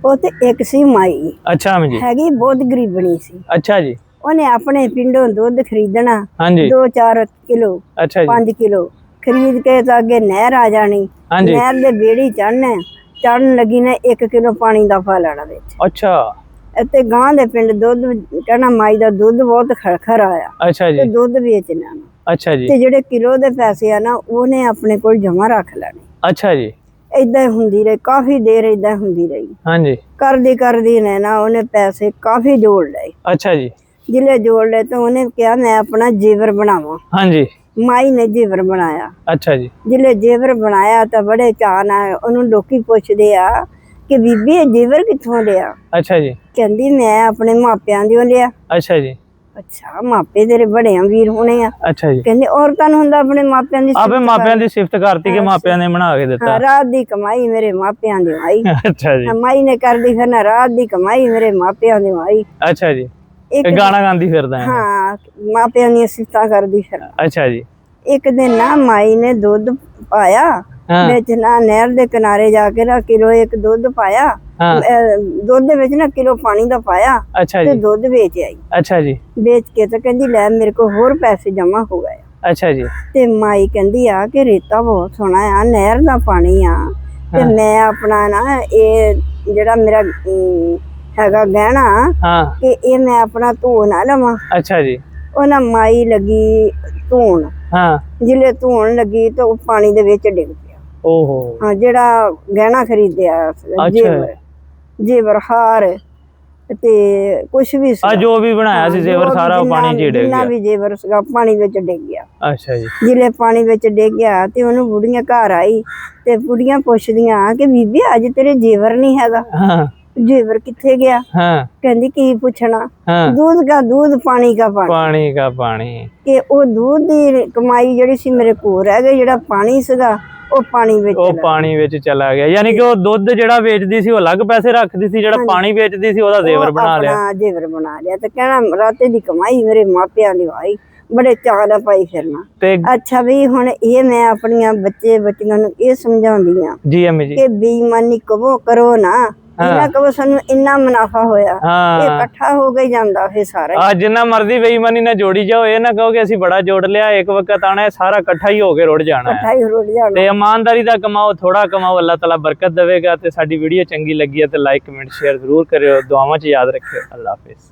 ਉਹ ਤੇ ਇੱਕ ਸੀ ਮਾਈ। ਅੱਛਾ ਜੀ। ਹੈਗੀ ਬਹੁਤ ਗਰੀਬਣੀ ਸੀ। ਅੱਛਾ ਜੀ। ਉਹਨੇ ਆਪਣੇ ਪਿੰਡੋਂ ਦੁੱਧ ਖਰੀਦਣਾ हाँ जी। 2-4 किलो, अच्छा जी। 5 किलो खरीद के तो अगे नहर आ जानी। हाँ जी। नहर दे बेड़ी चढ़न लगी ने 1 किलो पानी दा पा लेना विच। अच्छा। ते गां दे पिंड दुੱਧ कहना माई दा दुੱਧ बहुत खरा आया। अच्छा जी। ते दुੱਧ ਵੇਚਣਾ। अच्छा जी। ते ਜਿਹੜੇ किलो दे पैसे आ ना ਉਹਨੇ ਆਪਣੇ ਕੋਲ ਜਮਾ ਰੱਖ ਲੈਣੇ। अच्छा जी। ਏਦਾਂ ਹੀ ਹੁੰਦੀ ਰਹੀ, ਕਾਫੀ ਦੇਰ ਏਦਾਂ ਹੁੰਦੀ ਰਹੀ। हाँ जी। करदी ने ना ਉਹਨੇ ਪੈਸੇ ਕਾਫੀ ਜੋੜ ਲਏ। अच्छा जी। जिले जोड़ ले तो उन्हें क्या मैं अपना जेवर बनावा। हाँ जी। माई ने जेवर बनाया। अच्छा जी। जिले जेवर बनाया तो बड़े चाह नाल उन्होंने लोकी पुछदे आ कि बीबी ये जेवर कित्थों लिया। अच्छा जी। कहंदी मैं अपने मापियां दियों लिया। अच्छा जी। अच्छा मापे तेरे बड़े वीर होने आ। अच्छा जी। कहंदी औरतां नूं हुंदा अपने मापियां दी आपे मापियां दी सिफत करती के मापियां ने बना के दिता। हाँ, रात दी कमाई मेरे मापियां दी आई। अच्छा जी। माई ने कर दी फिर ना रात दी कमाई मेरे मापियां दी आई। अच्छा जी। एक गाना गांदी फिरदा है। हाँ, मापियां दी सिफतां करदी फिर। अच्छा जी। एक दिन ना माई ने दूध पाया। हाँ। विच ना नहर दे किनारे जाके ना किलो 1 दूध पाया। हाँ। दूध दे विच ना किलो पानी दा पाया। अच्छा ते जी। दूध बेच आई। अच्छा जी। बेच के तो कहंदी ले मेरे को होर पैसे जमा हो गए। अच्छा जी। ते माई कहंदी आ कि रेता बहुत सोहना आ, नहर दा पानी आ। ते हाँ। मैं अपना ना ये जेड़ा मेरा हैगा गहना हाँ। कि ये मैं अपना धो ना लवां। अच्छा जी। ਉਹ ਨਾ ਮਾਈ ਲੱਗੀ ਧੋਣ। हाँ। ਜਿਲੇ ਧੋਣ ਲੱਗੀ ਤਾਂ ਉਹ ਪਾਣੀ ਦੇ ਵਿੱਚ ਡਿੱਗ ਪਿਆ। ओहो। ਹਾਂ, ਜਿਹੜਾ ਗਹਿਣਾ ਖਰੀਦਿਆ अच्छा। ਜੇਵਰ ਹਾਰ ਤੇ ਕੁਛ ਵੀ ਸੀ जो भी बनाया सी जेवर सारा पानी च डिग ਜਿੰਨਾ गया। ਵੀ ਜੇਵਰ ਸੀਗਾ ਪਾਣੀ ਵਿੱਚ ਡਿੱਗ ਗਿਆ। अच्छा जी। ਜਿਲੇ ਪਾਣੀ ਵਿੱਚ ਡਿੱਗ ਗਿਆ ਤੇ ਉਹਨੂੰ ਬੁੜੀਆਂ ਘਰ ਆਈ ਤੇ ਬੁੜੀਆਂ ਪੁੱਛਦੀਆਂ ਕਿ ਬੀਬੀ ਅੱਜ ਤੇਰੇ ਜੇਵਰ ਨਹੀਂ ਹੈਗਾ। हाँ। जेवर किथे गया। हाँ। कहंदी की पूछना। हाँ। दूध का दूध पानी का पानी। पानी का पानी कि वो दूध दी कमाई जिहड़ी सी मेरे कोल रह गई, जिहड़ा पानी सीगा वो पानी विच ਉਹ ਪਾਣੀ ਵਿੱਚ ਚਲਾ ਗਿਆ। ਯਾਨੀ ਕਿ ਉਹ ਦੁੱਧ ਜਿਹੜਾ ਵੇਚਦੀ ਸੀ ਉਹ ਅਲੱਗ ਪੈਸੇ ਰੱਖਦੀ ਸੀ, ਜਿਹੜਾ ਪਾਣੀ ਵੇਚਦੀ ਸੀ ਉਹਦਾ ਜ਼ੇਵਰ ਬਣਾ ਲਿਆ। अपना जेवर बना लिया ते कहना राते दी कमाई मेरे मापियां दी आई। बड़े चाह नाल पाई फिरना। ਤੇ अच्छा भी हुण ये मैं अपनियां बच्चियां नूं ये समझाउंदी आ ਜੀ ਅੰਮੀ ਜੀ। कि बेईमानी करो ना। ਇਹਨਾਂ ਕੋਲ ਸਾਨੂੰ ਇੰਨਾ ਮੁਨਾਫਾ ਹੋਇਆ। ਇਹ ਇਕੱਠਾ ਹੋ ਕੇ ਜਾਂਦਾ ਫੇ ਸਾਰਾ। ਆ ਜਿੰਨਾ ਮਰਜ਼ੀ ਬੇਈਮਾਨੀ ਨਾਲ ਜੋੜੀ ਜਾਓ, ਇਹ ਨਾ ਕਹੋ ਕਿ ਅਸੀਂ ਬੜਾ ਜੋੜ ਲਿਆ, ਇੱਕ ਵਕਤ ਆਣਾ ਸਾਰਾ ਇਕੱਠਾ ਹੀ ਹੋ ਕੇ ਰੁੜ ਜਾਣਾ ਹੈ। ਇਕੱਠਾ ਹੀ ਰੁੜ ਜਾਣਾ। ਤੇ ਇਮਾਨਦਾਰੀ ਦਾ ਕਮਾਓ, ਥੋੜਾ ਕਮਾਓ, ਅੱਲਾਹ ਤਾਲਾ ਬਰਕਤ ਦੇਵੇਗਾ। ਤੇ ਸਾਡੀ ਵੀਡੀਓ ਚੰਗੀ ਲੱਗੀ ਹੈ ਤੇ ਲਾਈਕ ਕਮੈਂਟ ਸ਼ੇਅਰ ਜ਼ਰੂਰ ਕਰਿਓ, ਦੁਆਵਾਂ 'ਚ ਯਾਦ ਰੱਖਿਓ। ਅੱਲਾਹ ਹਾਫਿਜ਼।